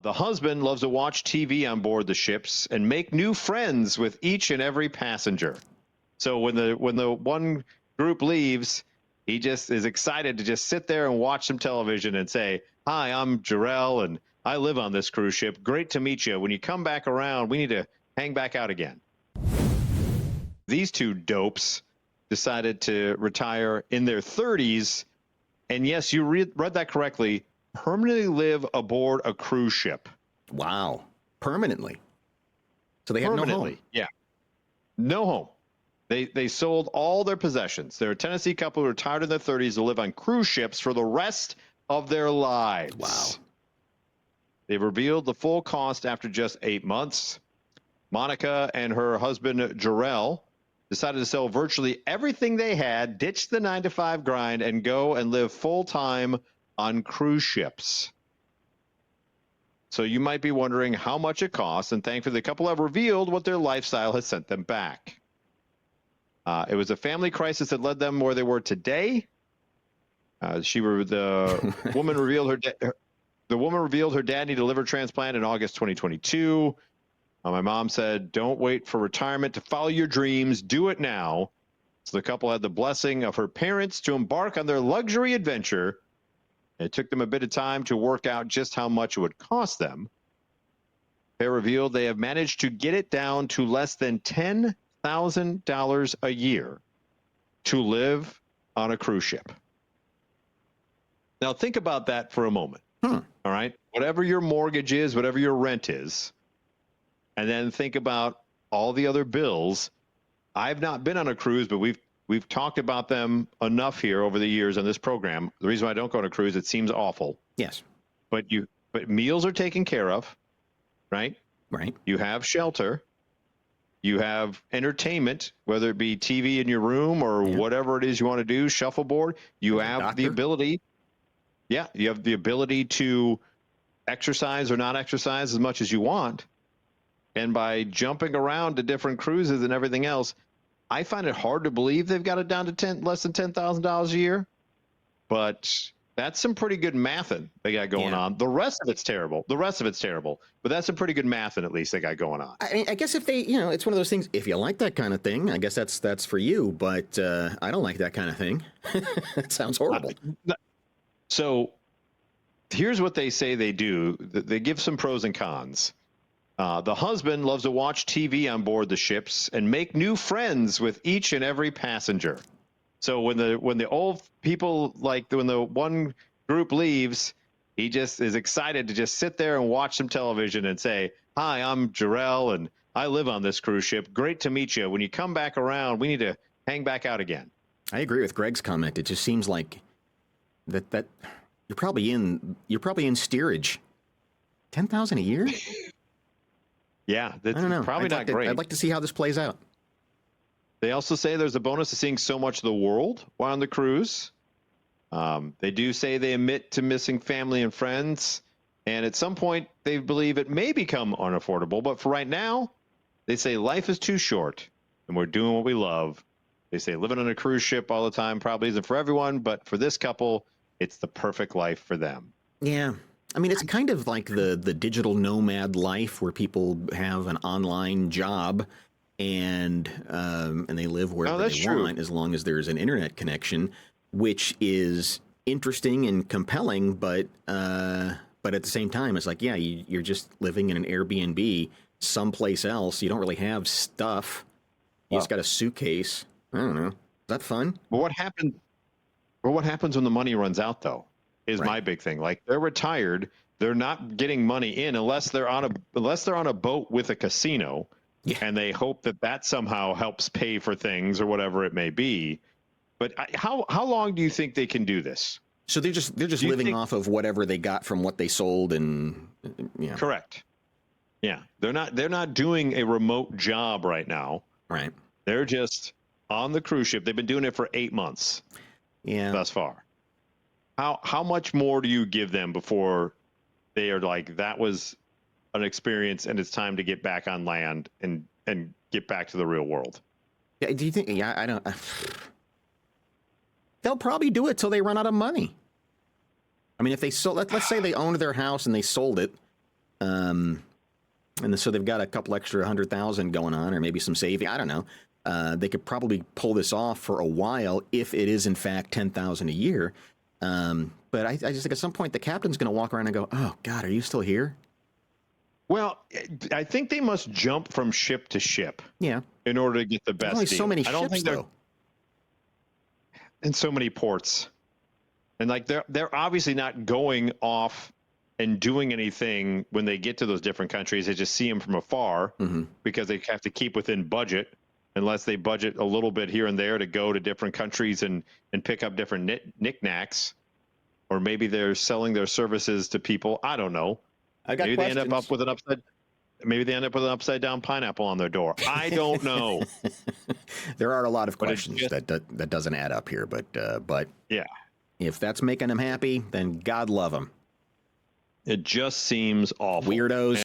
The husband loves to watch TV on board the ships and make new friends with each and every passenger. So when the one group leaves, he just is excited to just sit there and watch some television and say, "Hi, I'm Jarrel and I live on this cruise ship. Great to meet you. When you come back around, we need to hang back out again." These two dopes decided to retire in their 30s, and yes, you read that correctly, permanently live aboard a cruise ship. Wow. Permanently. So they have no home. Yeah. No home. They sold all their possessions. They're a Tennessee couple who retired in their 30s to live on cruise ships for the rest of their lives. Wow. They've revealed the full cost after just 8 months. Monica and her husband, Jarrel, decided to sell virtually everything they had, ditch the 9-to-5 grind, and go and live full-time on cruise ships. So you might be wondering how much it costs, and thankfully the couple have revealed what their lifestyle has sent them back. It was a family crisis that led them where they were today. The woman revealed her dad needed a liver transplant in August 2022. My mom said, "Don't wait for retirement to follow your dreams. Do it now." So the couple had the blessing of her parents to embark on their luxury adventure. It took them a bit of time to work out just how much it would cost them. They revealed they have managed to get it down to less than $10,000 a year to live on a cruise ship. Now think about that for a moment. All right. Whatever your mortgage is, whatever your rent is, and then think about all the other bills. I've not been on a cruise, but we've talked about them enough here over the years on this program. The reason why I don't go on a cruise, it seems awful. Yes. But meals are taken care of, right? Right. You have shelter. You have entertainment, whether it be TV in your room or whatever it is you want to do, shuffleboard. You have the ability. Yeah, you have the ability to exercise or not exercise as much as you want. And by jumping around to different cruises and everything else, I find it hard to believe they've got it down to less than $10,000 a year. But that's some pretty good mathing they got going on. The rest of it's terrible. But that's some pretty good mathing, at least, they got going on. I mean, I guess if they, it's one of those things, if you like that kind of thing, I guess that's for you. But I don't like that kind of thing. That sounds horrible. So here's what they say they do. They give some pros and cons. The husband loves to watch TV on board the ships and make new friends with each and every passenger. So when the old people, like when the one group leaves, he just is excited to just sit there and watch some television and say, "Hi, I'm Jarrel and I live on this cruise ship. Great to meet you. When you come back around, we need to hang back out again." I agree with Greg's comment. It just seems like that you're probably in steerage. 10,000 a year? Yeah, that's I don't know. Probably not great. I'd like to see how this plays out. They also say there's a bonus to seeing so much of the world while on the cruise. They do say they admit to missing family and friends, and at some point they believe it may become unaffordable. But for right now, they say life is too short, and we're doing what we love. They say living on a cruise ship all the time probably isn't for everyone, but for this couple, it's the perfect life for them. Yeah. I mean, it's kind of like the digital nomad life where people have an online job and they live wherever they want as long as there's an internet connection, which is interesting and compelling. But at the same time, it's like, yeah, you're just living in an Airbnb someplace else. You don't really have stuff. You just got a suitcase. I don't know. Is that fun? But what happens when the money runs out, though? Is my big thing. Like, they're retired, they're not getting money in unless they're on a boat with a casino, and they hope that somehow helps pay for things or whatever it may be. But how long do you think they can do this? So they're just living off of whatever they got from what they sold, and Correct. Yeah, they're not doing a remote job right now. Right. They're just on the cruise ship. They've been doing it for 8 months. Yeah. Thus far. How much more do you give them before they are like, that was an experience and it's time to get back on land and get back to the real world? Yeah, do you think? Yeah, I don't. They'll probably do it till they run out of money. I mean, if they sold, let's say they owned their house and they sold it, And so they've got a couple extra 100,000 going on, or maybe some saving. I don't know. They could probably pull this off for a while if it is in fact 10,000 a year. But I just think at some point the captain's going to walk around and go, "Oh God, are you still here?" Well, I think they must jump from ship to ship. Yeah. In order to get the best There's only deal. so many I don't ships, think they're though. in so many ports, and like they're obviously not going off and doing anything when they get to those different countries. They just see them from afar because they have to keep within budget, unless they budget a little bit here and there to go to different countries and pick up different knickknacks, or maybe they're selling their services to people. I don't know. Maybe they end up with an upside. Maybe they end up with an upside down pineapple on their door. I don't know. There are a lot of questions that doesn't add up here, but yeah, if that's making them happy, then God love them. It just seems awful. Weirdos.